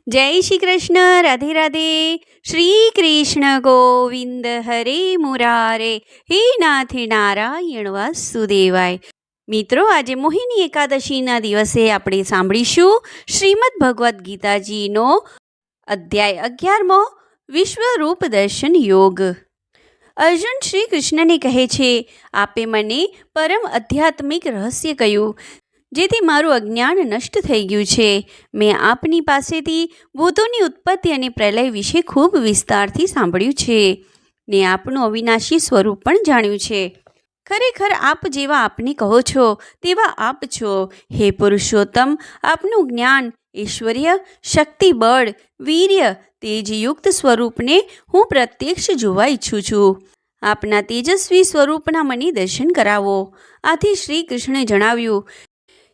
જય શ્રી કૃષ્ણ. રાધે રાધે. શ્રી કૃષ્ણ ગોવિંદ હરે મુરારે, હે નાથ નારાયણ વાસુદેવાય. મિત્રો, આજે મોહિની એકાદશીના દિવસે આપણે સાંભળીશું શ્રીમદ ભગવદ્ ગીતાજીનો અધ્યાય 11મો, વિશ્વરૂપ દર્શન યોગ. અર્જુન શ્રી કૃષ્ણને કહે છે, આપે મને પરમ આધ્યાત્મિક રહસ્ય કહ્યું, જેથી મારું અજ્ઞાન નષ્ટ થઈ ગયું છે. મેં આપની પાસેથી ભૂતોની ઉત્પત્તિ અને પ્રલય વિશે ખૂબ વિસ્તારથી સાંભળ્યું છે ને આપનું અવિનાશી સ્વરૂપ પણ જાણ્યું છે. ખરેખર આપ જેવા આપને કહો છો તેવા આપ છો. હે પુરુષોત્તમ, આપનું જ્ઞાન, ઐશ્વર્ય, શક્તિ, બળ, વીર્ય, તેજયુક્ત સ્વરૂપને હું પ્રત્યક્ષ જોવા ઈચ્છું છું. આપના તેજસ્વી સ્વરૂપના મને દર્શન કરાવો. આથી શ્રી કૃષ્ણે જણાવ્યું,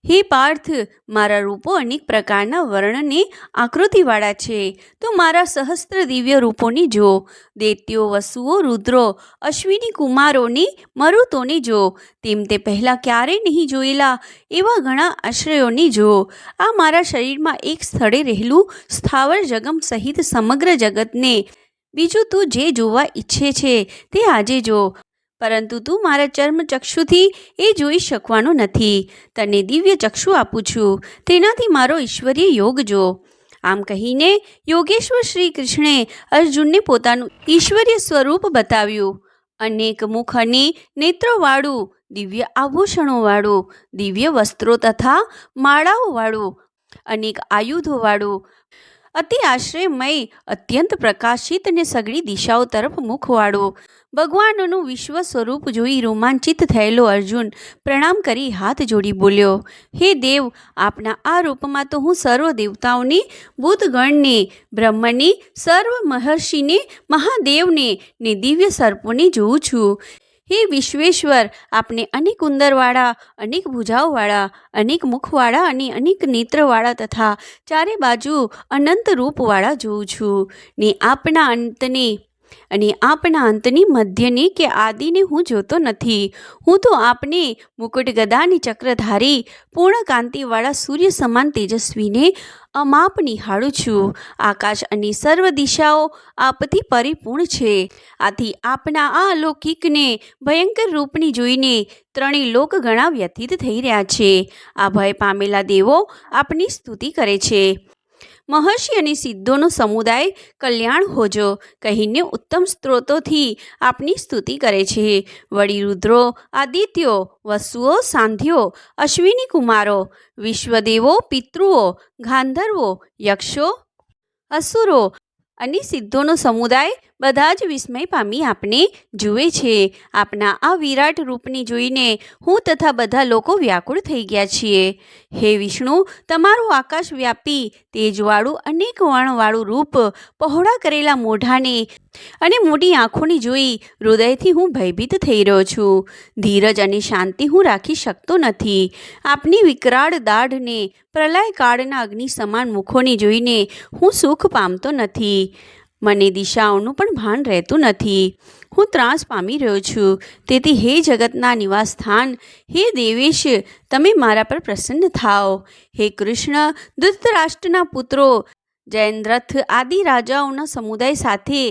હે પાર્થ, મારા રૂપો અનેક પ્રકારના વર્ણને આકૃતિવાળા છે. તો મારા સહસ્ત્ર દિવ્ય રૂપોને જો. દૈત્યો, વસુઓ, રુદ્રો, અશ્વિની કુમારોને, મરુતોને જો. તેમ તે પહેલાં ક્યારેય નહીં જોયેલા એવા ઘણા આશ્રયોને જો. આ મારા શરીરમાં એક સ્થળે રહેલું સ્થાવર જગમ સહિત સમગ્ર જગતને. બીજું તું જે જોવા ઈચ્છે છે તે આજે જો, પરંતુ તું મારા ચર્મચક્ષુથી એ જોઈ શકવાનો નથી. તને દિવ્ય ચક્ષુ આપું છું, તેનાથી મારો ઈશ્વરીય યોગ જો. આમ કહીને યોગેશ્વર શ્રી કૃષ્ણે અર્જુનને પોતાનું ઈશ્વરીય સ્વરૂપ બતાવ્યું. અનેક મુખ અને નેત્રોવાળું, દિવ્ય આભૂષણોવાળું, દિવ્ય વસ્ત્રો તથા માળાઓવાળું, અનેક આયુધોવાળું, અતિ આશ્રયમય, અત્યંત પ્રકાશિત અને સઘળી દિશાઓ તરફ મુખવાળું, ભગવાનનું વિશ્વ સ્વરૂપ જોઈ રોમાંચિત થયેલો અર્જુન પ્રણામ કરી હાથ જોડી બોલ્યો, હે દેવ, આપના આ રૂપમાં તો હું સર્વ દેવતાઓને, ભૂતગણને, બ્રહ્મને, સર્વ મહર્ષિને, મહાદેવને ને દિવ્ય સર્પોને જોઉં છું. હે વિશ્વેશ્વર, આપને અનેક ઉંદરવાળા, અનેક ભુજાઓવાળા, અનેક મુખવાળા અને અનેક નેત્રવાળા તથા ચારે બાજુ અનંત રૂપવાળા જોઉં છું ને આપના અંતની મધ્યને કે આદિને હું જોતો નથી. હું તો આપને મુકુટ ગદાની ચક્રધારી, પૂર્ણ કાંતિવાળા સૂર્ય સમાન તેજસ્વીને અમાપ નિહાળું છું. આકાશ અને સર્વ દિશાઓ આપથી પરિપૂર્ણ છે. આથી આપના આ અલૌકિકને ભયંકર રૂપને જોઈને ત્રણેય લોક ઘણા વ્યથિત થઈ રહ્યા છે. આ ભય પામેલા દેવો આપની સ્તુતિ કરે છે. મહર્ષિ અને સિદ્ધોનો સમુદાય કલ્યાણ હોજો કહીને ઉત્તમ સ્ત્રોતોથી આપની સ્તુતિ કરે છે. વળી રુદ્રો, આદિત્યો, વસુઓ, સાંધ્યો, અશ્વિની કુમારો, વિશ્વદેવો, પિતૃઓ, ગાંધર્વો, યક્ષો, અસુરો અને સિદ્ધોનો સમુદાય બધા જ વિસ્મય પામી આપને જુએ છે. આપના આ વિરાટ રૂપને જોઈને હું તથા બધા લોકો વ્યાકુળ થઈ ગયા છીએ. હે વિષ્ણુ, તમારું આકાશ વ્યાપી, તેજવાળું, અનેક વર્ણવાળું રૂપ, પહોળા કરેલા મોઢાને અને મોટી આંખોને જોઈ હૃદયથી હું ભયભીત થઈ રહ્યો છું. ધીરજ અને શાંતિ હું રાખી શકતો નથી. આપની વિકરાળ દાઢને, પ્રલય કાળના અગ્નિ સમાન મુખોને જોઈને હું સુખ પામતો નથી. મને દિશાઓનું પણ ભાન રહેતું નથી. હું ત્રાસ પામી રહ્યો છું. તેથી હે જગતના નિવાસ સ્થાન, હે દેવેશ, તમે મારા પર પ્રસન્ન થાઓ. હે કૃષ્ણ, ધૃતરાષ્ટ્રના પુત્રો, જયદ્રથ આદિ રાજાઓના સમુદાય સાથે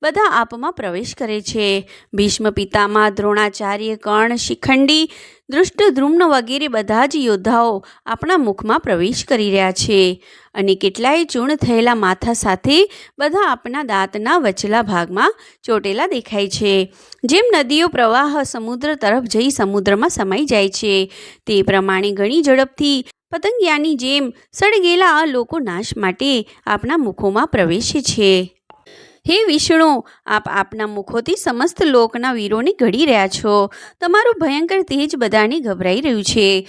બધા આપમાં પ્રવેશ કરે છે. ભીષ્મ પિતામહ, દ્રોણાચાર્ય, કર્ણ, શિખંડી, દૃષ્ટદ્યુમ્ન વગેરે બધા જ યોદ્ધાઓ આપણા મુખમાં પ્રવેશ કરી રહ્યા છે. અને કેટલાય ચૂર્ણ થયેલા માથા સાથે બધા આપના દાંતના વચલા ભાગમાં ચોટેલા દેખાય છે. જેમ નદીઓ પ્રવાહ સમુદ્ર તરફ જઈ સમુદ્રમાં સમાઈ જાય છે, તે પ્રમાણે ઘણી ઝડપથી પતંગિયાની જેમ સળગેલા આ લોકો નાશ માટે આપના મુખોમાં પ્રવેશે છે. હે વિષ્ણુ, આપ આપના મુખોથી સમસ્ત લોકના વીરોને ઘડી રહ્યા છો. તમારું ભયંકર તેજ બધાને ગભરાઈ રહ્યું છે.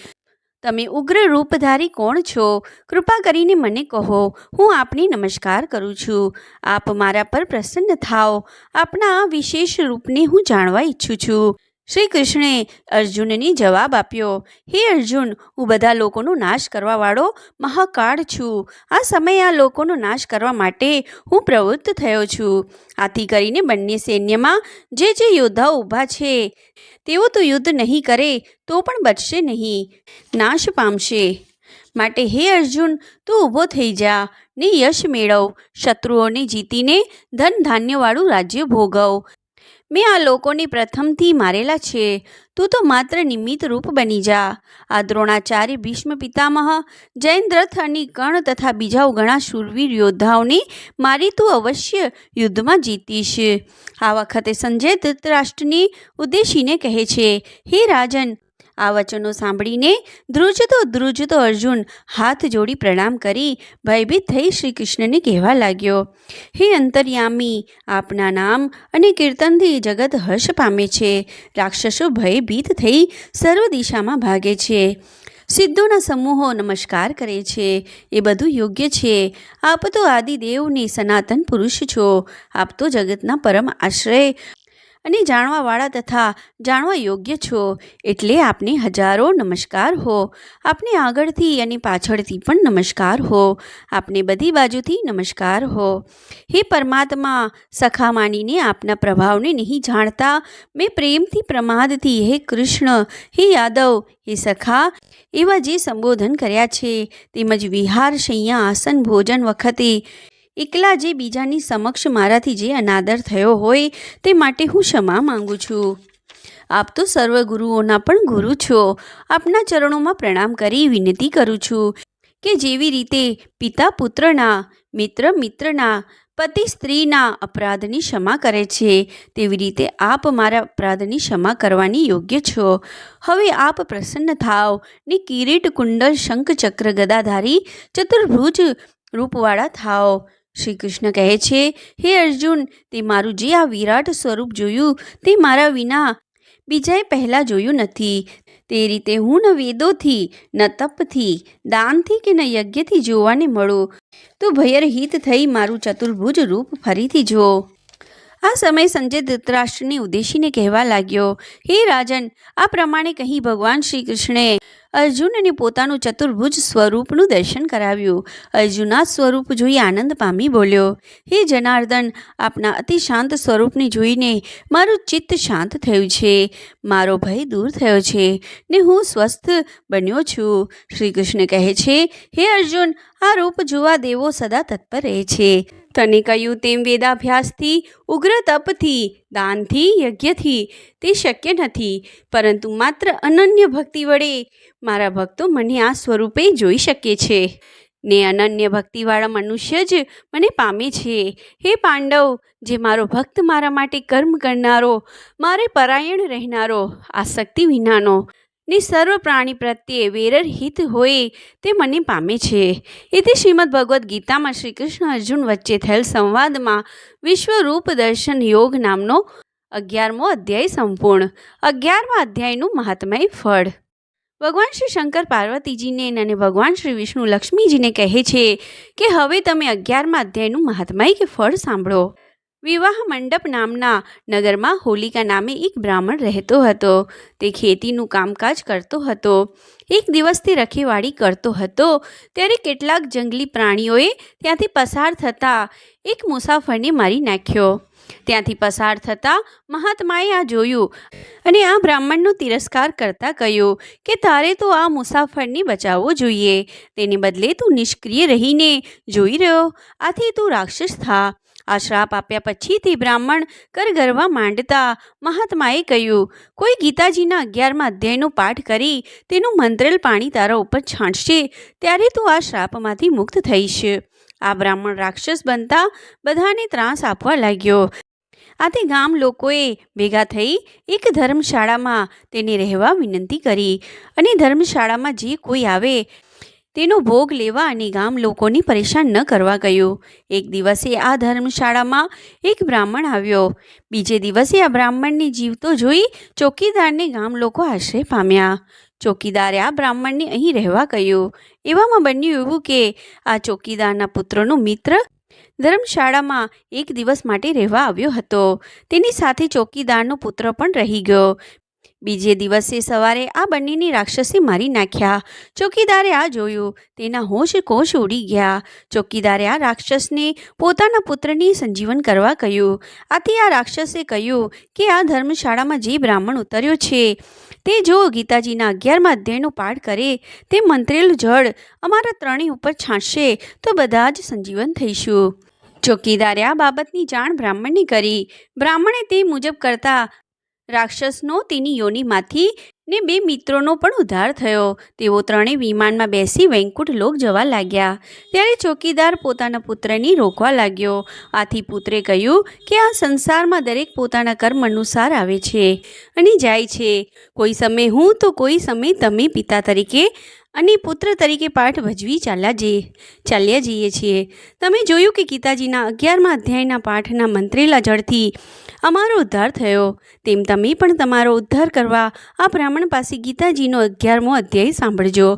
તમે ઉગ્ર રૂપધારી કોણ છો? કૃપા કરીને મને કહો. હું આપને નમસ્કાર કરું છું. આપ મારા પર પ્રસન્ન થાઓ. આપના આ વિશેષ રૂપને હું જાણવા ઈચ્છું છું. શ્રી કૃષ્ણે અર્જુનને જવાબ આપ્યો, હે અર્જુન, હું બધા લોકોનો નાશ કરવાવાળો મહાકાળ છું. આ સમયે આ લોકોનો નાશ કરવા માટે હું પ્રવૃત્ત થયો છું. આથી કરીને બંને સૈન્યમાં જે યોદ્ધાઓ ઊભા છે તેઓ તો યુદ્ધ નહીં કરે તો પણ બચશે નહીં, નાશ પામશે. માટે હે અર્જુન, તું ઊભો થઈ જા ને યશ મેળવ, શત્રુઓને જીતીને ધન ધાન્યવાળું રાજ્ય ભોગવ. મેં આ લોકોને પ્રથમથી મારેલા છે, તું તો માત્ર નિમિત્ત રૂપ બની જા. આ દ્રોણાચાર્ય, ભીષ્મ પિતામહ, જયદ્રથ અને કર્ણ તથા બીજા ઘણા શૂરવીર યોદ્ધાઓને મારી તું અવશ્ય યુદ્ધમાં જીતીશ. આ વખતે સંજય ધૃતરાષ્ટ્રને ઉદ્દેશીને કહે છે, હે રાજન, આ વચનો સાંભળીને ધ્રુજતો અર્જુન હાથ જોડી પ્રણામ કરી ભયભીત થઈ શ્રી કૃષ્ણને કહેવા લાગ્યો, હે અંતર્યામી, આપના નામ અને કીર્તનથી જગત હર્ષ પામે છે. રાક્ષસો ભયભીત થઈ સર્વ દિશામાં ભાગે છે. સિદ્ધોના સમૂહો નમસ્કાર કરે છે. એ બધું યોગ્ય છે. આપ તો આદિદેવને સનાતન પુરુષ છો. આપ તો જગતના પરમ આશ્રય અને જાણવાવાળા તથા જાણવા યોગ્ય છો. એટલે આપને હજારો નમસ્કાર હો. આપને આગળથી અને પાછળથી પણ નમસ્કાર હો. આપને બધી બાજુથી નમસ્કાર હો. હે પરમાત્મા, સખા માનીને આપના પ્રભાવને નહીં જાણતા મેં પ્રેમથી પ્રમાદથી હે કૃષ્ણ, હે યાદવ, હે સખા એવા જે સંબોધન કર્યા છે, તેમજ વિહાર, શૈયા, આસન, ભોજન વખતે એકલા જે બીજાની સમક્ષ મારાથી જે અનાદર થયો હોય તે માટે હું ક્ષમા માંગુ છું. આપ તો સર્વ ગુરુઓના પણ ગુરુ છો. આપના ચરણોમાં પ્રણામ કરી વિનંતી કરું છું કે જેવી રીતે પિતા પુત્રના, મિત્ર મિત્રના, પતિ સ્ત્રીના અપરાધની ક્ષમા કરે છે, તેવી રીતે આપ મારા અપરાધની ક્ષમા કરવાની યોગ્ય છો. હવે આપ પ્રસન્ન થાવ ને કિરીટ, કુંડલ, શંખ, ચક્ર, ગદાધારી ચતુર્ભુજ રૂપવાળા થાવ. શ્રી કૃષ્ણ કહે છે, હે અર્જુન, તે મારું જે આ વિરાટ સ્વરૂપ જોયું તે મારા વિના બીજાએ પહેલાં જોયું નથી. તે રીતે હું ન વેદોથી, ન તપથી, દાનથી કે ન યજ્ઞથી જોવાને મળું. તો ભયરહિત થઈ મારું ચતુર્ભુજ રૂપ ફરીથી જો. આ સમયે સંજય ધૃતરાષ્ટ્રને ઉદ્દેશીને કહેવા લાગ્યો, હે રાજન, આ પ્રમાણે કહી ભગવાન શ્રી કૃષ્ણે અર્જુનને પોતાનું ચતુર્ભુજ સ્વરૂપનું દર્શન કરાવ્યું. અર્જુન આ સ્વરૂપ જોઈ આનંદ પામી બોલ્યો, હે જનાર્દન, આપના અતિ શાંત સ્વરૂપને જોઈને મારું ચિત્ત શાંત થયું છે. મારો ભય દૂર થયો છે ને હું સ્વસ્થ બન્યો છું. શ્રી કૃષ્ણ કહે છે, હે અર્જુન, આ રૂપ જોવા દેવો સદા તત્પર રહે છે. તને કહ્યું તેમ વેદાભ્યાસથી, ઉગ્ર તપથી, દાનથી, યજ્ઞથી તે શક્ય નથી, પરંતુ માત્ર અનન્ય ભક્તિ વડે મારા ભક્તો મને આ સ્વરૂપે જોઈ શકે છે ને અનન્ય ભક્તિવાળા મનુષ્ય જ મને પામે છે. હે પાંડવ, જે મારો ભક્ત, મારા માટે કર્મ કરનારો, મારે પરાયણ રહેનારો, આસક્તિ વિનાનો ને સર્વ પ્રાણી પ્રત્યે વેરરહિત હોય તે મને પામે છે. એથી શ્રીમદ ભગવદ્ ગીતામાં શ્રી કૃષ્ણ અર્જુન વચ્ચે થયેલ સંવાદમાં વિશ્વરૂપ દર્શન યોગ નામનો 11મો અધ્યાય સંપૂર્ણ. 11મા અધ્યાયનું મહાત્મય ફળ. ભગવાન શ્રી શંકર પાર્વતીજીને અને ભગવાન શ્રી વિષ્ણુ લક્ષ્મીજીને કહે છે કે હવે તમે 11મા અધ્યાયનું મહાત્મય કે ફળ સાંભળો. વિવાહ મંડપ નામના નગરમાં હોલિકા નામે એક બ્રાહ્મણ રહેતો હતો. તે ખેતીનું કામકાજ કરતો હતો. એક દિવસ તે રખેવાળી કરતો હતો ત્યારે કેટલાક જંગલી પ્રાણીઓએ ત્યાંથી પસાર થતા એક મુસાફરને મારી નાખ્યો. ત્યાંથી પસાર થતા મહાત્માએ આ જોયું અને આ બ્રાહ્મણનો તિરસ્કાર કરતા કહ્યું કે તારે તો આ મુસાફરને બચાવવો જોઈએ, તેને બદલે તું નિષ્ક્રિય રહીને જોઈ રહ્યો, આથી તું રાક્ષસ થા. આ શ્રાપ આપ્યા પછી તે બ્રાહ્મણ કરગરવા માંડતા મહાત્માએ કહ્યું, કોઈ ગીતાજીના 11મા અધ્યાયનો પાઠ કરી તેનું મંત્રેલ પાણી તારા ઉપર છાંટશે ત્યારે તું આ શ્રાપમાંથી મુક્ત થઈશ. આ બ્રાહ્મણ રાક્ષસ બનતા બધાને ત્રાસ આપવા લાગ્યો. આથી ગામ લોકોએ ભેગા થઈ એક ધર્મશાળામાં તેને રહેવા વિનંતી કરી અને ધર્મશાળામાં જે કોઈ આવે તેનો ભોગ લેવા અને ગામ લોકોને પરેશાન ન કરવા કહ્યું. એક દિવસે આ ધર્મશાળામાં એક બ્રાહ્મણ આવ્યો. બીજે દિવસે આ બ્રાહ્મણને જીવતો જોઈ ચોકીદારને ગામ લોકો આશ્રય પામ્યા. ચોકીદારે આ બ્રાહ્મણને અહીં રહેવા કહ્યું. એવામાં બન્યું એવું કે આ ચોકીદારના પુત્રનો મિત્ર ધર્મશાળામાં એક દિવસ માટે રહેવા આવ્યો હતો. તેની સાથે ચોકીદારનો પુત્ર પણ રહી ગયો. બીજે દિવસે સવારે આ બંનેને રાક્ષસે મારી નાખ્યા. ચોકીદારે આ જોયું. તેના હોશ કોશ ઉડી ગયા. ચોકીદારે આ રાક્ષસને પોતાના પુત્રની સંજીવન કરવા કહ્યું. આથી આ રાક્ષસે કહ્યું કે આ ધર્મશાળામાં જે બ્રાહ્મણ ઉતર્યો છે તે જો ગીતાજીના 11મા અધ્યાયનો પાઠ કરે, તે મંત્રેલું જળ અમારા ત્રણેય ઉપર છાંટશે તો બધા જ સંજીવન થઈશું. ચોકીદારે આ બાબતની જાણ બ્રાહ્મણને કરી. બ્રાહ્મણે તે મુજબ કરતા રાક્ષસનો તેની યોનિમાંથી ને 2 મિત્રોનો પણ ઉદ્ધાર થયો. તેઓ ત્રણેય વિમાનમાં બેસી વૈકુંઠ લોક જવા લાગ્યા. ત્યારે ચોકીદાર પોતાના પુત્રની રોકવા લાગ્યો. આથી પુત્રે કહ્યું કે આ સંસારમાં દરેક પોતાના કર્મ અનુસાર આવે છે અને જાય છે. કોઈ સમય હું તો કોઈ સમય તમે પિતા તરીકે અને પુત્ર તરીકે પાઠ ભજવી ચાલ્યા જઈએ છીએ. તમે જોયું કે ગીતાજીના 11મા અધ્યાયના પાઠના મંત્રેલા જળથી અમારો ઉદ્ધાર થયો, તેમ તમે પણ તમારો ઉદ્ધાર કરવા આ બ્રાહ્મણ પાસે ગીતાજીનો 11મો અધ્યાય સાંભળજો.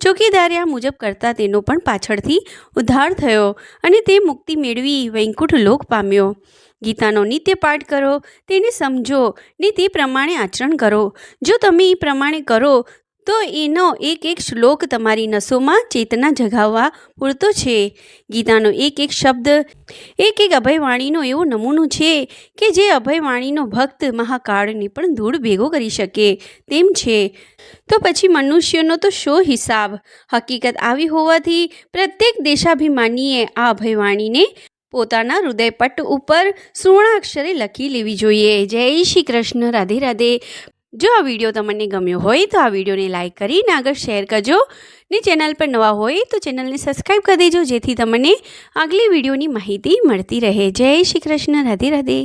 ચોકીદારે આ મુજબ કરતાં તેનો પણ પાછળથી ઉદ્ધાર થયો અને તે મુક્તિ મેળવી વૈકુંઠ લોક પામ્યો. ગીતાનો નિત્ય પાઠ કરો, તેને સમજો ને તે પ્રમાણે આચરણ કરો. જો તમે એ પ્રમાણે કરો તો એનો એક એક શ્લોક તમારી નસોમાં ચેતના જગાવવા પૂરતો છે. ગીતાનો એક એક શબ્દ એક અભયવાણીનો એવો નમૂનો છે કે જે અભયવાણીનો ભક્ત મહાકાળને પણ ધૂળ ભેગો કરી શકે તેમ છે. તો પછી મનુષ્યનો તો શો હિસાબ. હકીકત આવી હોવાથી પ્રત્યેક દેશાભિમાનીએ આ અભયવાણીને પોતાના હૃદયપટ ઉપર સુવર્ણાક્ષરે લખી લેવી જોઈએ. જય શ્રી કૃષ્ણ. રાધે રાધે. જો આ વિડીયો તમને ગમ્યો હોય તો આ વિડીયોને લાઇક કરીને આગળ શેર કરજો ને ચેનલ પર નવા હોય તો ચેનલને સબસ્ક્રાઈબ કરી દેજો, જેથી તમને આગલી વિડીયોની માહિતી મળતી રહે. જય શ્રી કૃષ્ણ. રાધે રાધે.